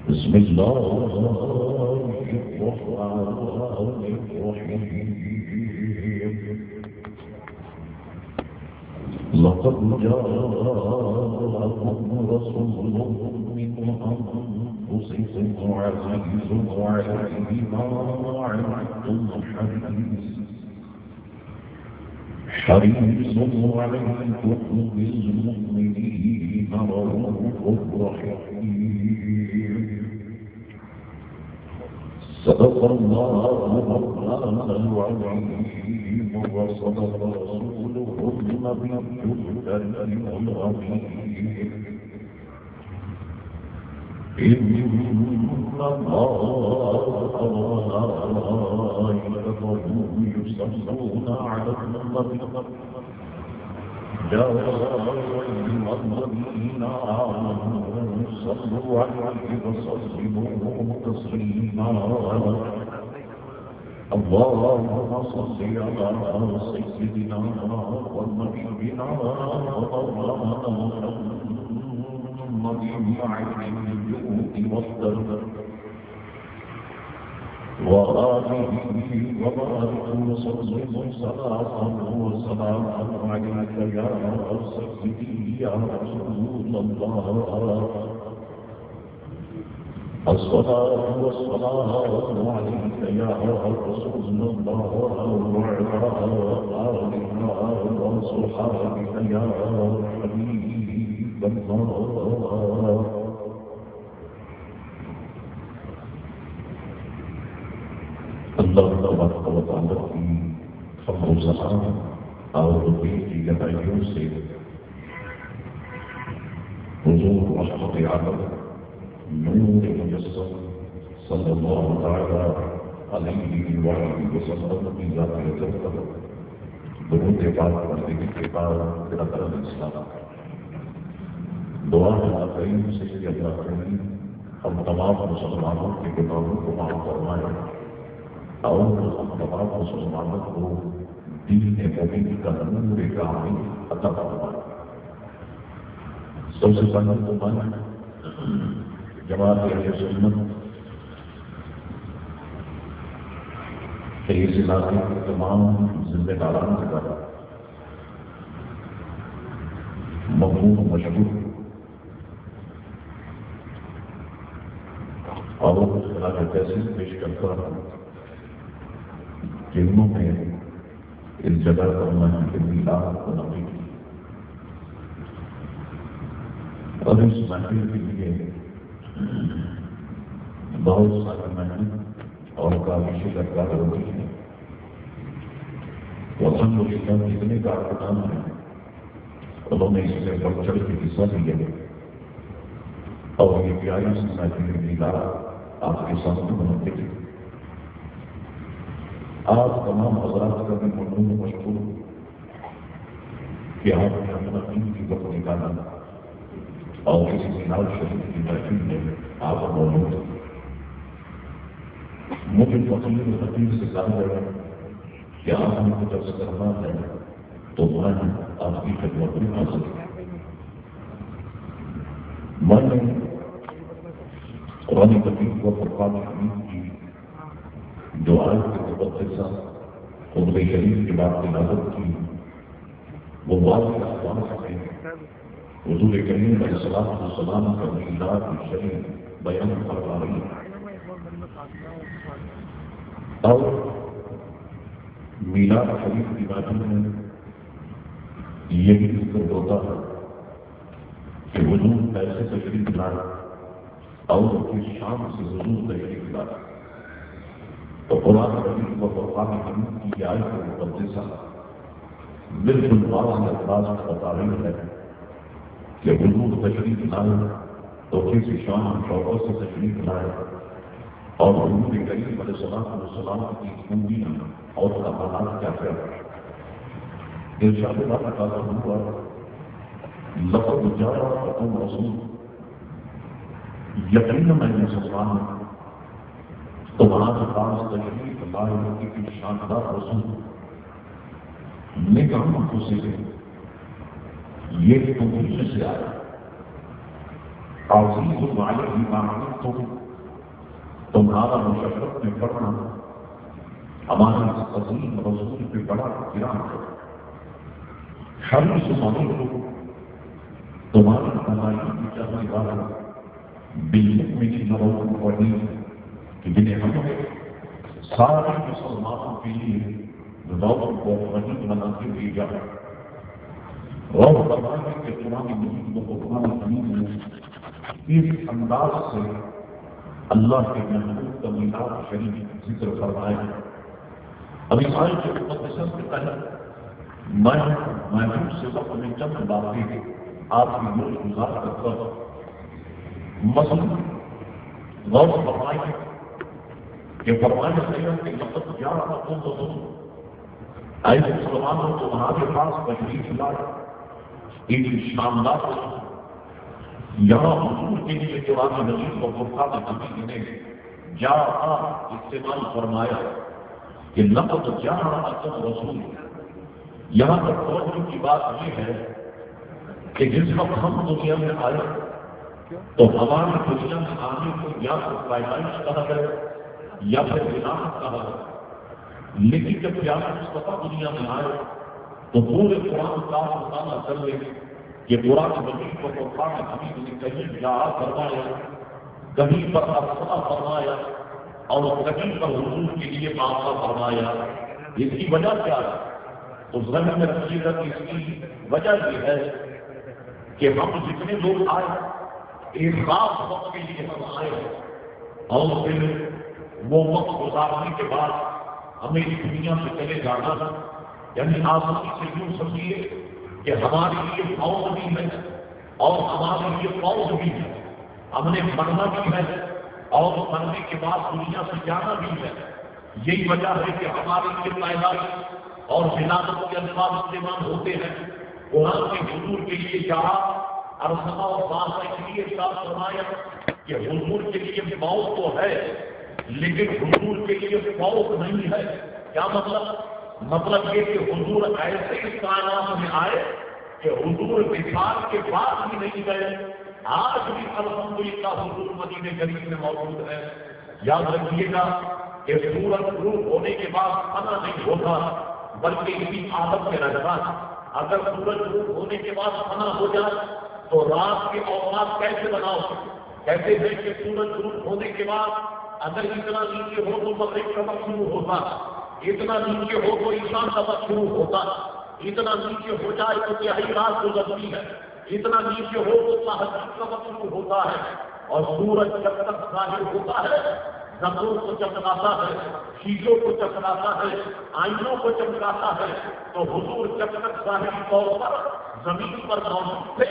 بسم الله الرحمن الرحيم. لقد جاءكم رسول من أنفسكم عزيز عليه ما عنتم حريص عليكم بالمؤمنين رؤوف رحيم. صدق الله العظيم وصدق رسوله النبي الكريم العظيم. إن الله وملائكته يصلون على النبي يا أيها الذين آمنوا صلوا عليه وسلموا تسليما. اللهم صل على سيدنا ونبينا ومولانا محمد عين الجود والدرد وآله وبارك وسلم صلاة وسلاما عليك يا سيدي يا رسول الله. الصلاة والسلام عليك يا رسول الله وعلى آلك وصحابك يا حبيب الله. اللہ تبارک و تعالی کی فضل و ثنا اور کی گہرائیوں سے حضور رحمت عالم نور مجسم صلی اللہ تعالی علیہ وآلہ وسلم کی ذات رضا درود پاک پڑھنے کے بعد برادران اسلام دعا ہے کریم سے کہ اللہ کریم ہم تمام مسلمانوں کے گناہوں کو معاف فرمائے اور ہم تمام مسلمانوں کو دین مبین کا نور کامل عطا فرمائے. سب سے پہلے تو میں جماعت اہل سنت کے اس علاقے کے تمام ذمہ داران کا مقبول مشہور اور خلاف تحصیل پیش کرتا ہوں جنہوں نے اس جگہ پر میں کے میلاد کو نبی کی اور اس محفل کے لیے بہت سارے محنت اور کاوشیں درکار ہوتی ہیں. وطن و شکن اتنے کارکنان ہیں انہوں نے اس میں بڑھ چڑھ کے حصہ لیا اور یہ پیاری سی محفل میلاد آپ کے سامنے منعقد ہے۔ آپ تمام حضرات کا بھی ممنون مشکور کہ آپ نے اپنا قیمتی وقت نکالا اور اس میلاد شریف کی محفل میں آپ موجود ہیں۔ مجھے فقیر حقیر سے کہا گیا کہ آپ نے کچھ عرض کرنا ہے تو میں آپ کی خدمت میں حاضر ہوں۔ میں نے قرآن کریم و فرقان حمید کی جو آیت مقدسہ خطبہ شریف کے بعد تلاوت کی، وہ واضح الفاظ میں حضور کریم علیہ الصلوۃ والسلام کا میلاد شریف بیان فرما رہی ہے۔ اور میلاد شریف کی باتوں میں یہ بھی ذکر ہوتا ہے کہ حضور ایسے تشریف لائے اور اس شام سے حضور تشریف لائے تو قرآن کریم و فرقان حمید کی آیت مقدسہ بالکل واضح الفاظ میں بتا رہی ہے کہ حضور تشریف لائے تو کس شام شوقت سے تشریف لائے اور حضور کریم علیہ السلام کی خوبیاں اور کمالات کیا کیا ہے۔ ارشاد اللہ تعالیٰ ہوا لقد جاءکم رسول، یقینا میں نے مسلمان تمہارے پاس تشریف لائے ہونے کی شاندار رسول میں کہوں کو سے یہ تمہیں سے آیا عزیز علیہ ما عنتم، تمہارا مشرف میں پڑھنا ہمارے عظیم رسول پہ بڑا کرام ہے۔ حریص علیکم، تمہاری کمائی کی چاہنے والا بالمؤمنین رؤوف رحیم، کہ جنہیں ہمیں سارے مسلمانوں کے لیے رؤوف رحیم بناتے ہوئے جائے۔ اور فرمایا کہ قرآن مجید و قرآن حمید میں اس انداز سے اللہ کے محبوب کا میلاد شریف ذکر فرمایا۔ ابھی آیت کے مقدسہ سے پہلے میں محبوب سے وقت میں چند باتیں آپ کی روز گزار کرتا ہوں۔ مثلا غور فرمائیے کہ فرمایا گیا کہ لقد جاءکم رسول، اے مسلمانوں تمہارے پاس تشریف لائے ایک شاندار رسول۔ یہاں حضور کے لیے قرآن مجید و فرقان حمید نے جاء استعمال فرمایا کہ لقد جاءکم رسول۔ یہاں پر توجہ کی بات یہ ہے کہ جس وقت ہم دنیا میں آئے تو ہماری دنیا میں آنے کو یا تو پیدائش کہا گیا یا پھر ولادت کہا گیا، لیکن جب قیامت مصطفیٰ دنیا میں آئے تو پورے قرآن کا مطالعہ کر لیں کہ قرآن مجید کو فرقان حمید نے کہیں جا فرمایا، کہیں پر ارسلہ فرمایا اور کہیں پر حضور کے لیے معاملہ فرمایا۔ اس کی وجہ کیا ہے؟ تو ذہن میں رکھیے گا کہ اس کی وجہ یہ ہے کہ ہم جتنے لوگ آئے ایک خاص وقت کے لیے ہم آئے اور پھر وہ وقت گزارنے کے بعد ہمیں اس دنیا سے چلے جانا ہے۔ یعنی آسانی سے یوں سمجھیے کہ ہمارے لیے فوج بھی ہے اور ہمارے لیے فوج بھی ہے، ہم نے پڑھنا بھی ہے اور پڑھنے کے بعد دنیا سے جانا بھی ہے۔ یہی وجہ ہے کہ ہمارے لیے پیدائش اور ولادت کے الفاظ استعمال ہوتے ہیں۔ قرآن کے حضور کے لیے کہا ارسلہ اور باسا اس لیے ارشاد فرمایا کہ حضور کے لیے موت تو ہے لیکن حضور کے لیے فوت نہیں ہے۔ کیا مطلب یہ کہ حضور ایسے اس کائنات میں آئے کہ حضور وصال کے بعد بھی نہیں گئے، آج بھی الحمدللہ حضور مدینہ شریف میں موجود ہے۔ یاد رکھیے گا کہ سورج غروب ہونے کے بعد فنا نہیں ہوتا بلکہ اسی عادت میں رہتا ہے۔ اگر سورج غروب ہونے کے بعد فنا ہو جائے تو رات کے اوقات کیسے بناؤ؟ کہتے ہیں کہ سورج غروب ہونے کے بعد اگر اتنا نیچے ہو تو مغرب کا وقت شروع ہوتا، اتنا نیچے ہو تو عشاء کا وقت شروع ہوتا، اتنا نیچے ہو جائے تو تہائی رات گزرتی ہے، اتنا نیچے ہو تو تہجد کا وقت شروع ہوتا ہے، اور سورج جب تک ظاہر ہوتا ہے زمروں کو چمکاتا ہے، شیشوں کو چمکاتا ہے، آئینوں کو چمکاتا ہے، تو حضور جب تک ظاہری طور پر زمین پر موجود تھے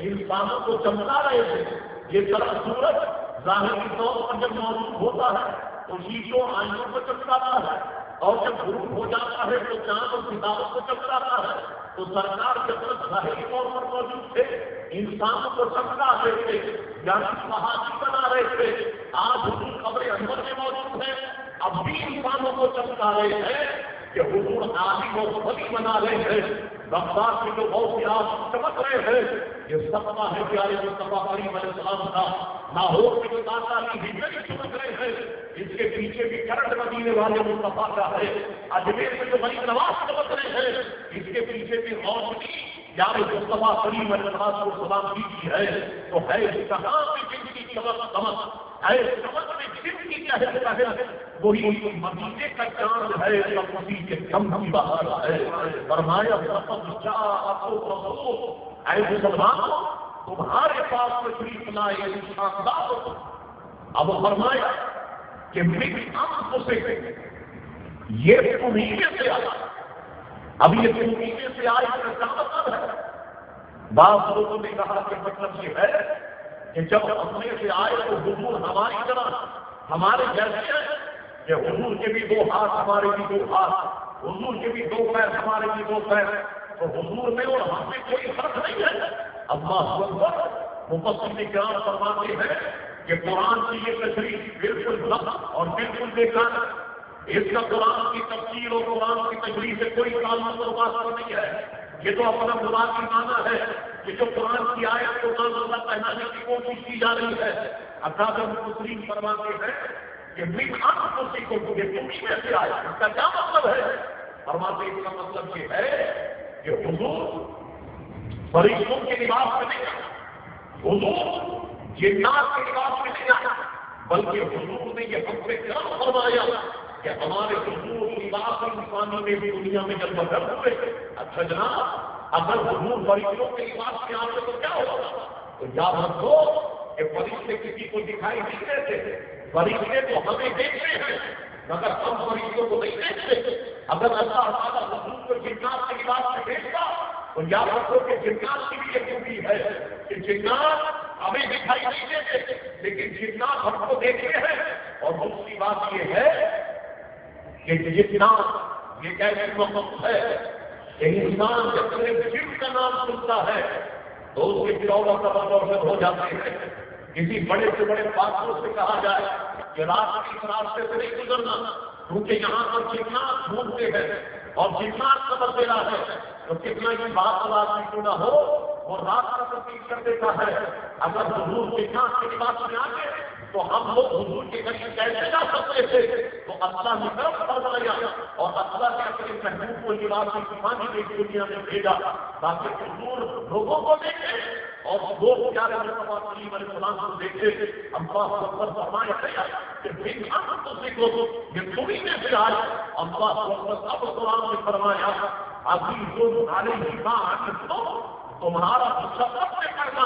انسانوں کو چمکا رہے تھے، یہ طرح سورج ظاہری طور پر جب موجود ہوتا ہے تو شیشوں آئینوں کو چمکاتا ہے، اور جب غروب ہو جاتا ہے تو چاند اور ستاروں کو چمکاتا ہے۔ تو سرکار جب تک ظاہری طور پر موجود تھے انسانوں کو چمکا رہے تھے، یعنی صحابی بنا رہے تھے۔ آج حضور قبر انور میں موجود ہیں، اب بھی انسانوں کو چمکا رہے ہیں کہ حضور عالم و ولی بنا رہے ہیں۔ بغداد میں جو بہت آپ چمک رہے ہیں، یہ سب ہے پیارے مصطفیٰ کریم علیہ السلام کا۔ لاہور میں جو داتا کی ہجری چمک رہے ہیں، اس کے پیچھے بھی کرنٹ مدینے والے مصطفیٰ کا ہے۔ اجمیر میں جو غریب نواز چمک رہے ہیں، اس کے پیچھے بھی روشنی پیارے مصطفیٰ کریم علیہ السلام کی ہے۔ تو ہے کہاں پہ جن کی چمک چمک ہے، چمک میں جن کی کہتے ہیں وہی مدینے کا چاند ہے، مسیح کے دم دم بہار ہے۔ فرمایا اے مسلمانوں تمہارے پاس تشریف لائے شاندار۔ اب فرمایا کہ میری آنکھوں سے یہ تمہیں سے آیا، اب یہ تمہیں سے آئے کا کیا مطلب ہے؟ بعض لوگوں نے کہا کہ مطلب یہ ہے کہ جب اپنے سے آئے تو حضور ہماری طرح ہمارے جیسے ہیں کہ حضور کے بھی دو ہاتھ ہمارے بھی دو ہاتھ، حضور کے بھی دو پیر ہمارے بھی دو پیر، تو حضور میں اور ہم میں کوئی فرق نہیں ہے۔ اللہ اکبر۔ مفسرین کرام فرماتے ہیں کہ قرآن کی یہ تشریح بالکل غلط اور بالکل بیکار ہے۔ اس کا قرآن کی تفسیر اور قرآن کی تشریح سے کوئی تعلق اور واسطہ نہیں ہے۔ یہ تو اپنا مراد مانا ہے کہ جو قرآن کی آیت کو اللہ پہنانے کی کوشش کی جا رہی ہے۔ اکابر مفسرین فرماتے ہیں کہ من انفسکم کو یہ تمہیں سے آیا، اس کا کیا مطلب ہے؟ فرماتے ہیں اس کا مطلب یہ ہے کہ حضور فرشتوں کے لباس میں نہیں آیا، حضور جنات کے لباس میں نہیں آیا، بلکہ حضور نے یہ ہم سے کیا فرمایا کہ ہمارے حضور لباس انسانی میں بھی دنیا میں جب بدل ہوئے۔ اچھا جناب، اگر حضور فرشتوں کے لباس میں آتے تو کیا ہوگا؟ تو یاد رکھو کہ فرشتے کسی کو دکھائی نہیں دیتے، فرشتے تو ہمیں دیکھتے ہیں مگر ہم فرشتوں کو نہیں دیکھتے۔ اگر اللہ تعالیٰ حضور کو جنات کے لباس میں دیکھتا تو یاد رکھو کہ جنات کی بھی یہ خوبی ہے کہ جنات ہمیں دکھائی نہیں دیتے لیکن جنات ہم کو دیکھتے ہیں۔ اور دوسری بات یہ ہے کہ جنات یہ کیسی وقت ہے کہ انسان جب صرف جن کا نام سنتا ہے تو اس کے چودہ سبب ہو جاتے ہیں۔ کسی بڑے سے بڑے بادشاہ سے کہا جائے کہ رات کی راستے سے نہیں گزرنا کیونکہ یہاں پر جنات ڈھونڈتے ہیں اور جنات خبر دے رہا ہے، تو کتنا ہی بات آدمی کو نہ ہو وہ رات کا تبدیل کر دیتا ہے۔ اگر حضور جنات کے لباس میں آتے تو ہم لوگ حضور کے قریب کیسے جا سکتے تھے؟ تو اللہ نے طرف فرمایا اور اللہ نے اپنے محبوب کو لباس انسانی کی دنیا میں بھیجا تاکہ حضور لوگوں کو دیکھے اور لوگ پیارے مصطفیٰ کریم علیہ السلام کو دیکھے۔ اللہ اکبر فرمایا گیا کہ بن انفسکم کو یہ تمہیں میں سے آئے۔ اللہ اکبر اب قرآن نے فرمایا عزیز علیہ ما عنتم، تمہارا سفر سے کرنا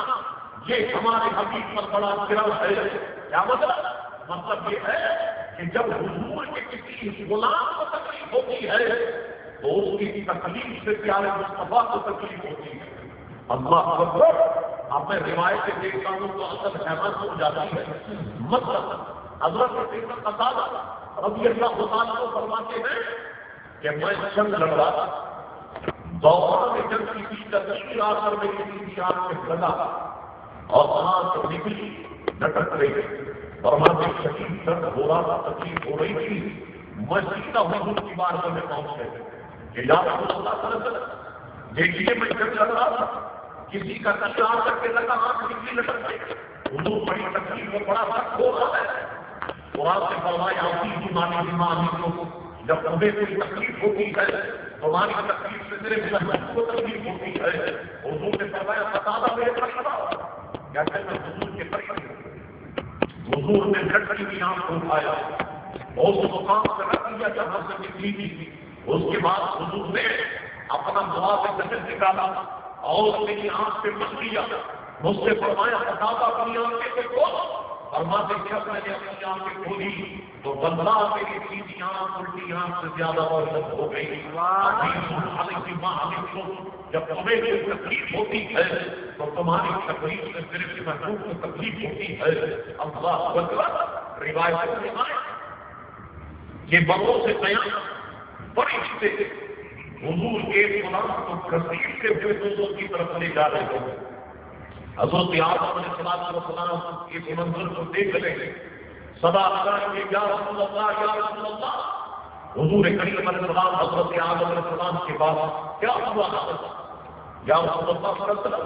یہ ہمارے حبیب پر بڑا گرم ہے۔ کیا مطلب یہ ہے کہ جب حضور کے کسی غلام کو تکلیف ہوتی ہے تو اس کی تکلیف سے پیارے مصطفیٰ کو تکلیف ہوتی ہے۔ اللہ اکبر۔ اب میں روایتیں دیکھتا ہوں تو اصل حیران ہو جاتی ہے۔ مطلب حضرت سیدنا قتادہ رضی اللہ عنہ کو فرماتے ہیں کہ میں جنگ لڑ رہا تھا، دوران میں جنگ کی تکلیف آ کر میری کسی آنکھ میں لگا اور وہاں سے نکلی لٹک رہی اور وہاں سے شدید درد ہو رہا تھا، تکلیف ہو رہی تھی۔ میں سیدھا حضور کی بارگاہ میں پہنچ گئے کہ یا رسول اللہ صلی اللہ علیہ وسلم دیکھیے میں جنگ لڑ رہا تھا، کسی کا کچھ آ کر کے لگا آنکھ نکلی لٹک گئی، حضور بڑی تکلیف میں بڑا فرق ہو رہا ہے۔ قرآن سے فرمایا اسی مانی مانی کو جب تمہیں کوئی تکلیف ہوتی ہے تمہاری تکلیف سے میرے محبوب کو تکلیف ہوتی ہے۔ حضور نے فرمایا قتادہ میرے پر کھڑا یا کہ میں حضور کے قریب، حضور نے جھٹکی کی آنکھ کو اٹھایا اور اس مقام سے رکھ دیا جہاں سے نکلی تھی۔ اس کے بعد حضور نے اپنا دعا سے نظر نکالا اور میری آنکھ پہ مس لیا، مجھ سے فرمایا قتادہ اپنی آنکھیں سے کھول فرماتے ہیں جب میں نے اپنی آنکھیں کھولی تو بندہ میری سیدھی آنکھ الٹی آنکھ سے زیادہ روشن ہو گئی. جب تمہیں کوئی تکلیف ہوتی ہے تو تمہاری تکلیف سے صرف محبوب کو تکلیف ہوتی ہے. اللہ اکبر. روایت یہ بڑوں سے بیان بڑی سے حضور کے قرآن کو کثیر سے ہوئے دوستوں کی طرف لے جا رہے ہیں. حضرت آدم علیہ السلام اس منظر کو دیکھ رہے صدا لگائیں یا رسول اللہ یا رسول اللہ. حضور کریم علیہ السلام حضرت آدم علیہ السلام کے بعد کیا ہوا یا رسول اللہ صلی اللہ علیہ وسلم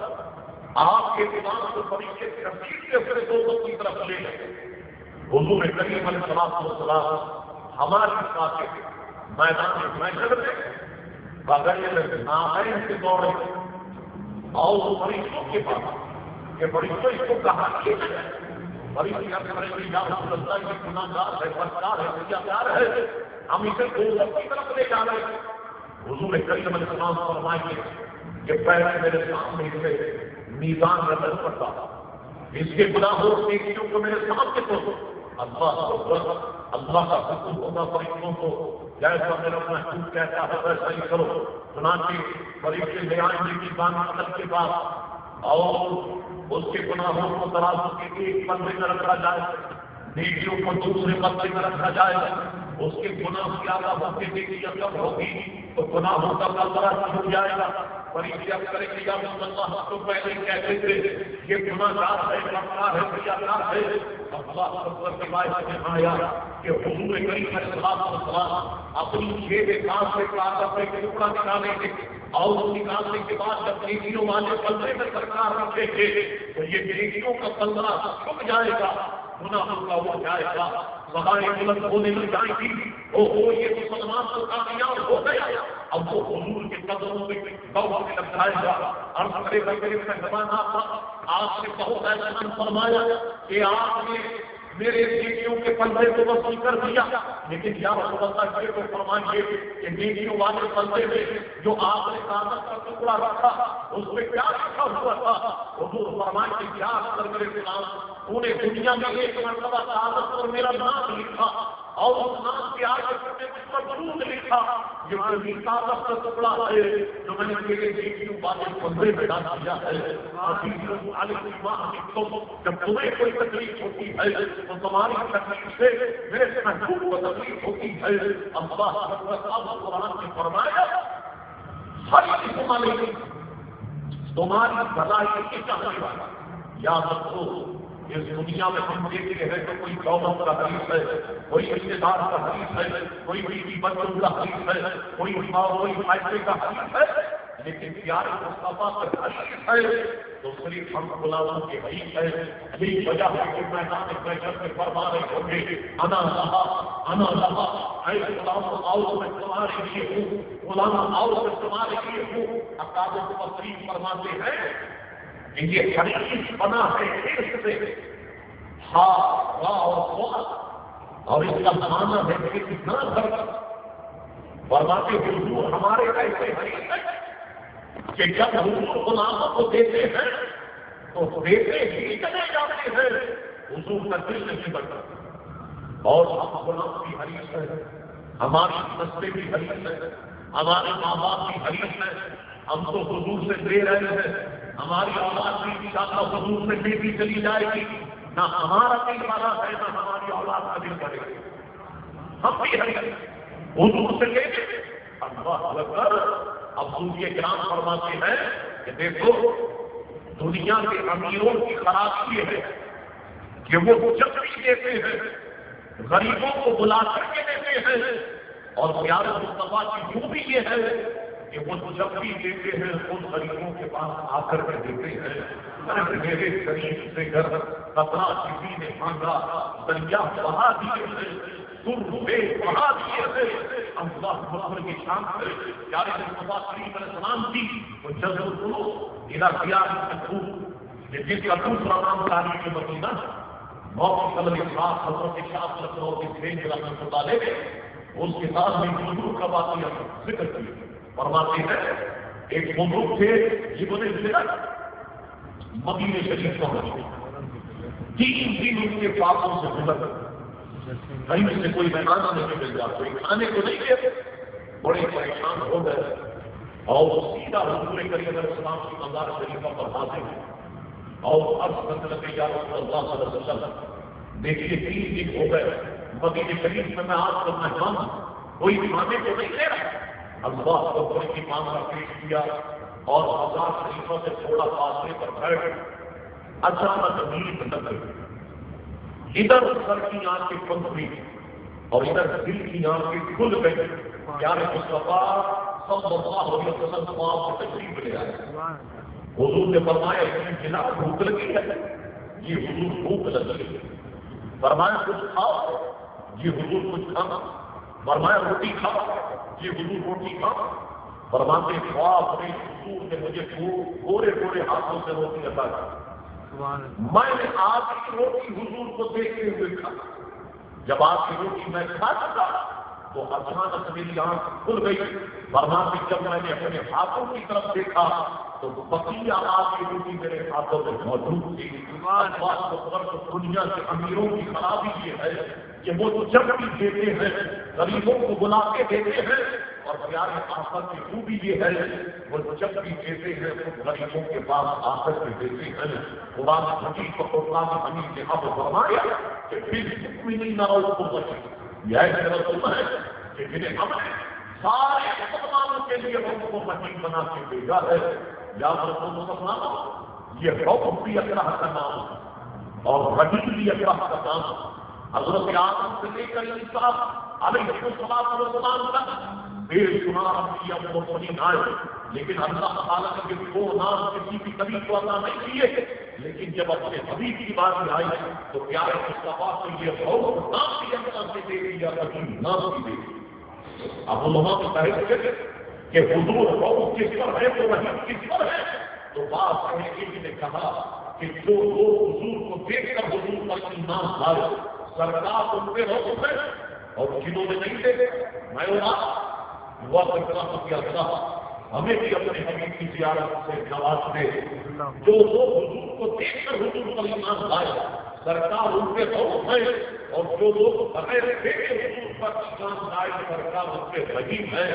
آپ کے قرآن کو طریقے سے کثیر سے ہوئے دوستوں کی طرف لے گئے. حضور کریم علیہ السلام ہمارے ساتھ میدان محشر میں بغیر نامین سے دوڑے اور مریضوں کے پاس کہ مریضوں اس کو کہا کہ مریض یا رسول اللہ یہ گناہگار ہے بدکار ہے ریاکار ہے ہم اسے دوزخ کی طرف لے جا رہے ہیں. حضور کریم علیہ السلام فرمائیں گے کہ پہلے میرے سامنے سے میزان نظر پڑتا اس کے گناہوں سے کیوں کہ میرے سامنے تو اللہ کا حکم ہوگا فرشتوں کو جیسا میرا محسوس کہتا ہے ویسا ہی کرو. چنانچہ فرشتے لے آئیں گے میزان نظر کے بعد اور اس کے گناہوں کو ترازو کے ایک پلڑے میں رکھا جائے نیکیوں کو دوسرے پلڑے میں رکھا جائے. اس کے گناہ کی زیادہ ہوتی نیکی کم ہوگی تو گناہوں کا پلڑا ہو جائے گا. فرشتے کریں گے یا رسول اللہ تو پہلے کہتے تھے یہ گناہگار ہے بدکار ہے ریاکار ہے. اللہ اکبر کی بات میں آیا کہ حضور کریم علیہ السلام اپنی جیب کاغذ سے کاغذ سے ٹکڑا نکالیں گے اور نکالنے کے بعد جب نیکیوں والے پلڑے میں سرکار رکھیں گے تو یہ نیکیوں کا پلڑا چھپ جائے گا گناہوں کا ہو جائے گا. سہائے بلند ہونے لگ جائیں گی یہ مسلمان تو کامیاب ہو گیا. اب وہ حضور کے قدموں میں دوڑنے لگ جائے گا. عرض کرے گا میرے مہمان آپ نے بہت احسان فرمایا کہ آپ نے میرے نیکیوں کے پلڑے کو وصول کر دیا لیکن یا رسول اللہ یہ تو فرمائیے کہ نیکیوں والے پلڑے میں جو آپ نے کاغذ کا ٹکڑا رکھا اس میں کیا لکھا ہوا تھا. حضور فرمائیں کہ کیا کر میرے غلام پورے دنیا میں ایک مرتبہ کاغذ پر میرا نام لکھا اور اس نام کے آگے اس پر درود لکھا. یہ وہی کاغذ کا ٹکڑا ہے جو میں نے میرے نیکیوں والے پلڑے میں ڈال دیا ہے. جب تمہیں کوئی تکلیف ہوتی ہے تو تمہاری تکلیف سے میرے محبوب کو تکلیف ہوتی ہے. اللہ قرآن نے فرمایا ہر تمہاری بھلائی کی چاہنے والا یاد رکھو. اس دنیا میں ہم دیکھتے ہیں تو کوئی دولت کا حریف ہے کوئی رشتے دار کا حریف ہے کوئی بیوی بچوں کا حریف ہے کوئی فائدے کا حریف ہے لیکن پیارے مصطفیٰ کا حریف ہے تو صرف ہم غلاموں کے حریف ہے. یہی وجہ ہے کہ میدان محشر میں فرما رہے ہوں گے انا لہا اے غلاموں آؤ میں تمہارے لیے ہوں غلام آؤ میں تمہارے لیے ہوں. اقابل تفصیل فرماتے ہیں کہ یہ حدیث بنا ہے عشق سے اور اس کا معنی ہے کہ کتنا فرق فرماتے حضور ہمارے ایسے حدیث ہے کہ جب حضور غلاموں کو دیتے ہیں تو دیتے ہی چلے جاتے ہیں حضور کا دل نہیں بڑھتا. اور ہم غلام کی حدیث ہے ہماری نسلیں کی حدیث ہے ہمارے ماں باپ کی حدیث ہے. ہم تو حضور سے دے رہے ہیں ہماری اولاد بھی انشاءاللہ حضور سے دے بھی چلی جائے گی. نہ ہمارا دل بڑا ہے نہ ہماری اولاد کا دل بڑھے گا. ہم بھی حضور سے لے گئے. اللہ اکبر. اب حضور یہ کرام فرماتے ہیں کہ دیکھو دنیا کے امیروں کی خرابی یہ ہے کہ وہ جب بھی دیتے ہیں غریبوں کو بلا کر کے دیتے ہیں اور پیارے مصطفیٰ کی یوں بھی یہ ہے کہ وہ جب بھی دیتے ہیں ان غریبوں کے پاس آ کر کے دیتے ہیں میرے غریب سے گھر قطرہ کسی نے مانگا دریا بہا دیے ہیں روپے بڑھا دیے تھے. اللہ اکبر کی شان ہے پیارے مصطفیٰ کریم علیہ السلام کی وہ جذب سنو الى خیال الکتب جس کا دوسرا نام تاریخ مدینہ موقع صلی اللہ حضرت شاہ صلی اللہ علیہ وسلم اس کتاب میں حضور کا واقعہ ذکر کیا. فرماتے ہیں ایک بزرگ تھے جنہوں نے مدینے شریف پہنچے تین دن ان کے پاسوں سے گزر کہیں سے کوئی مہمان نہیں مل جا، کوئی کھانے کو نہیں دے، بڑے پریشان ہو گئے اور سیدھا حضور کریم علیہ السلام کی مزار شریفہ پر حاضر ہوئے اور عرض کرنے لگے یا رسول اللہ صلی اللہ علیہ وسلم دیکھیے 3 دن ہو گئے مدینہ شریف میں آج کل مہمان کوئی کھانے کو نہیں دے رہا۔ اللہ کو بڑی معاملہ پیش کیا اور مزار شریفہ سے تھوڑا فاصلے پر بیٹھ اچانک نیند لگ گئی، ادھر سر کی آنکھیں بند ہوئی اور ادھر دل کی آنکھیں کھل گئی۔ پیارے مصطفیٰ صلی اللہ علیہ وسلم آپ سے تشریف لے آئے، حضور نے فرمایا اتنی جنا بھوک لگی ہے؟ جی حضور بھوک لگی ہے۔ فرمایا کچھ کھاؤ؟ جی حضور کچھ کھانا۔ فرمایا روٹی کھاؤ؟ جی حضور روٹی کھاؤ۔ فرماتے خواب میں حضور نے مجھے گورے گورے ہاتھوں سے روٹی عطا کی، میں نے آپ کی روٹی حضور کو دیکھتے ہوئے کھایا۔ جب آپ کی روٹی میں کھا چکا تو اچانک میری آنکھ کھل گئی۔ فرماتے جب میں نے اپنے ہاتھوں کی طرف دیکھا تو بقیہ آپ کی روٹی میرے ہاتھوں میں موجود تھی۔ دنیا کے امیروں کی خرابی یہ ہے کہ وہ جب بھی دیتے ہیں غریبوں کو بلا کے دیتے ہیں، اور پیارے آخر کی خوبی یہ ہے وہ جب بھی دیتے ہیں وہ غریبوں کے پاس آ کر کے دیتے ہیں۔ قرآن حکیم کو قرآن حمید نے اب فرمایا کہ پھر نہیں نہ یہ رسول ہے کہ جنہیں ہم نے سارے مسلمانوں کے لیے ہم کو مہین بنا کے بھیجا ہے۔ یا رسول مسلمانوں یہ حکم بھی اللہ کا نام ہے اور رحیم بھی اللہ کا نام ہے۔ حضرت آدم سے لے کر عیسیٰ علیہ السلام تک بے شمار انبیاء مرسلین آئے، لیکن اللہ تعالیٰ نے جو 2 نام کسی بھی نبی کو عطا نہیں کیے، لیکن جب اپنے حبیب کی بات آئی تو پیارے مصطفیٰ کو یہ بہت نام بھی اللہ سے دے دیا، رحیم نام بھی دے دیا۔ اب علماء کو کہتے تھے کہ حضور بہت کس پر ہے تو رحیم کس پر ہے، تو بات ایک نے کہا کہ جو لوگ حضور کو دیکھ کر حضور پر ایمان لائے سرکار ان پہ روک ہے، اور جنہوں نے نہیں دیکھے میں دعا کرتا ہوں کہ اللہ ہمیں بھی اپنے حبیب کی زیارت سے نواز دے۔ جو لوگ حضور کو دیکھ کر حضور پر ایمان لائے سرکار ان پہ روک ہے، اور جو لوگ بغیر دیکھے حضور پر ایمان لائے سرکار ان پہ رحیم ہے۔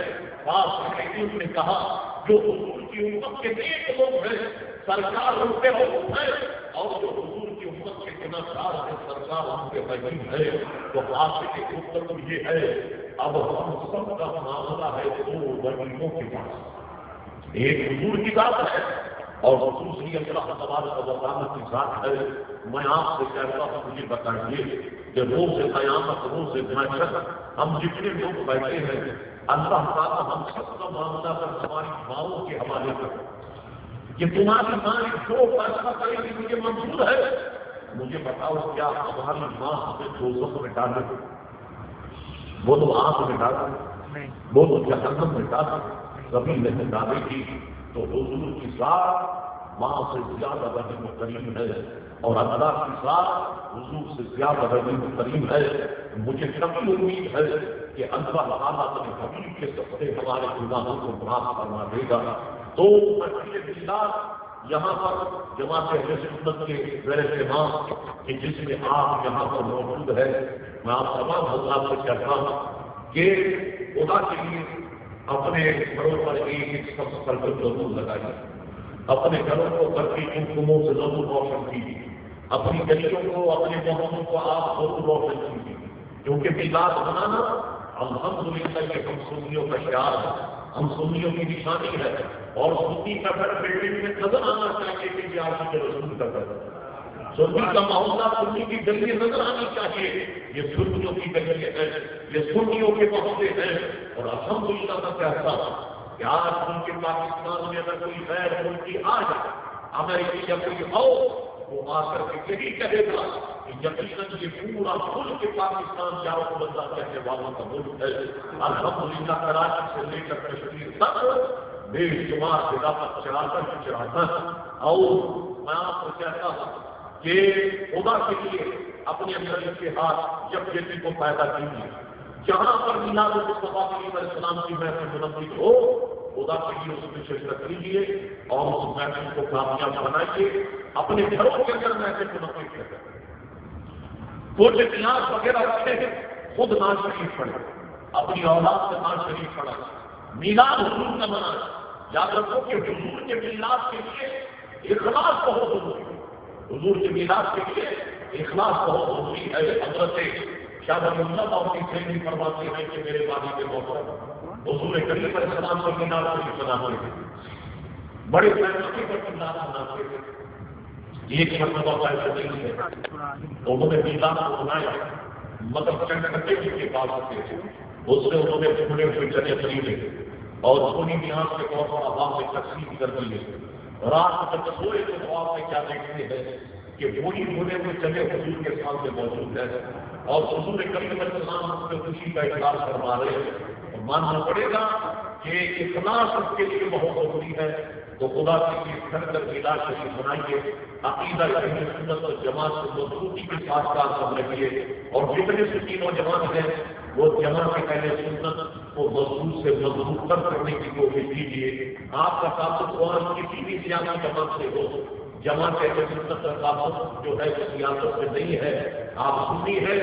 خاص حکیم نے کہا جو حضور کی امت کے نیک لوگ ہیں سرکار ان پہ روک ہے، اور جو حضور کی امت کے گناہگار ہیں سرکار ان پہ رحیم ہے۔ تو آپ کے مطلب یہ ہے اب ہم سب کا معاملہ ہے 2 رحیموں کے پاس، ایک حضور کی ذات ہے اور دوسری اللہ تبارک و تعالیٰ کی ذات ہے۔ میں آپ سے کہتا ہوں مجھے بتائیے کہ روز قیامت روز محشر ہم جتنے لوگ بیٹھے ہیں اللہ تعالیٰ ہم سب کا معاملہ کر ہماری ماؤں کے حوالے کر کہ تمہاری ماں جو فیصلہ کرے گی مجھے منظور ہے۔ مجھے بتاؤ کیا ہماری ماں ہمیں دوزخ میں ڈالے؟ وہ تو آنکھ میں ڈالے، وہ تو جہنم میں ڈالے، کبھی نہیں ڈالے گی۔ تو حضور کی ذات ماں سے زیادہ رحیم و کریم ہے اور اللہ کی ذات حضور سے زیادہ رحیم و کریم ہے۔ مجھے کبھی امید ہے کہ اللہ تعالیٰ اپنے حبیب کے صدقے ہمارے گناہوں کو معاف فرما دے گا۔ تو یہاں پر جماعت اہل سنت کے زیر اہتمام کہ جس میں آپ یہاں پر موجود ہے، میں آپ تمام حضرات سے کہتا ہوں کہ خدا کے لیے اپنے گھروں پر ایک سب پر ضرور لگائیے، اپنے گھروں کو برقی حکموں سے ضرور روشن کیجیے، اپنی گلیوں کو اپنے محلوں کو آپ ضرور روشن کیجیے، کیونکہ میلاد منانا الحمدللہ یہ ہم سنیوں کا شعار ہے، ہم سنیوں کی نشانی ہے، اور سنی کا گھر بلڈنگ میں نظر آنا چاہیے کہ یہ عاشق رسول کا گھر ہے۔ سنی کا محلہ سنی کی گلی نظر آنی چاہیے، یہ سنیوں کی گلی ہے، یہ سنیوں کے محلے ہیں۔ اور الحمدللہ میں کہتا ہوں کہ آج ملک پاکستان میں اگر کوئی غیر ملکی آ جائے، امریکی یا کوئی ہو، وہ آ کر کے یہی کہے گا کہ یقیناً یہ پورا ملک پاکستان جاؤ بندہ کہنے والوں کا ملک ہے۔ الحمدللہ کراچی سے لے کر کشمیر تک بے شمار خلافت چڑھاتا ہے۔ اور میں آپ کو کہتا ہوں کہ خدا کے لیے اپنے اندر اتحاد یکجہتی کو پیدا کیجیے۔ جہاں پر میلاد مصطفیٰ علیہ السلام کی محفل منعقد ہو، خدا کے لیے اس میں شرکت کیجیے اور اس محفل کو کامیاب بنائیے، اپنے گھروں کے اندر محفل منعقد کریں۔ چھوٹے کلاس وغیرہ رکھتے ہیں، خود ناز شریف پڑھے، اپنی اولاد سے ناز شریف پڑھا، میلاد حضور کا منانا۔ یاد رکھو کہ حضور کے میلاد کے لیے اخلاص بہت ضروری ہے، حضور کے میلاد کے لیے اخلاص بہت ضروری ہے۔ حضرت شاہ ولی اللہ اپنی فہمی فرماتے ہیں کہ میرے والد محترم حضور کریم علیہ السلام کو میلاد شریف مناتے ہیں، بڑے پیمانے پر میلاد مناتے ہیں۔ ایک مرتبہ ایسا نہیں ہے انہوں نے میلاد کو بنایا، مگر چند گھنٹے کے پاس ہوتے تھے، اس سے انہوں نے کھلے ہوئے چنے خریدے اور سونی نیاز کے طور پر عوام میں تقسیم کر دیے۔ رات تک سوئے تو خواب میں کیا دیکھتے ہیں کہ وہی بھولے ہوئے چنے حضور کے سامنے موجود ہے اور حضور کریم علیہ السلام سے خوشی کا اظہار فرما رہے ہیں۔ ماننا پڑے گا کہ اخلاص اس کے لیے بہت ضروری ہے۔ تو خدا سے گھر کر میلاد شریف بنائیے، عقیدہ اہل سنت اور جماعت کو مضبوطی کے ساتھ کام کر رکھیے، اور جتنے سنی نوجوان ہیں وہ جماعت کے اہل سنت کو مضبوط سے مضبوط کرنے کی کوشش کیجیے۔ آپ کا تعلق قرآن کسی بھی سیاسی جماعت سے ہو، جماعت اہل سنت کا تعلق جو ہے سیاست سے نہیں ہے، آپ سنی ہے،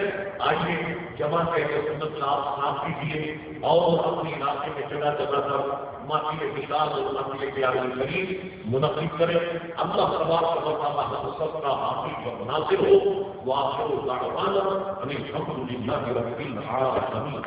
آئیے جماعت اہل سنت کا آپ ساتھ کیجیے اور اپنے علاقے میں جگہ جگہ پر ماہی میلاد اور ماہی پیارے کریم منعقد کریں۔ اللہ تبارک و تعالی ہم سب کا حافظ و ناصر ہو۔ وآخر دعوانا ان الحمد للہ رب العالمین۔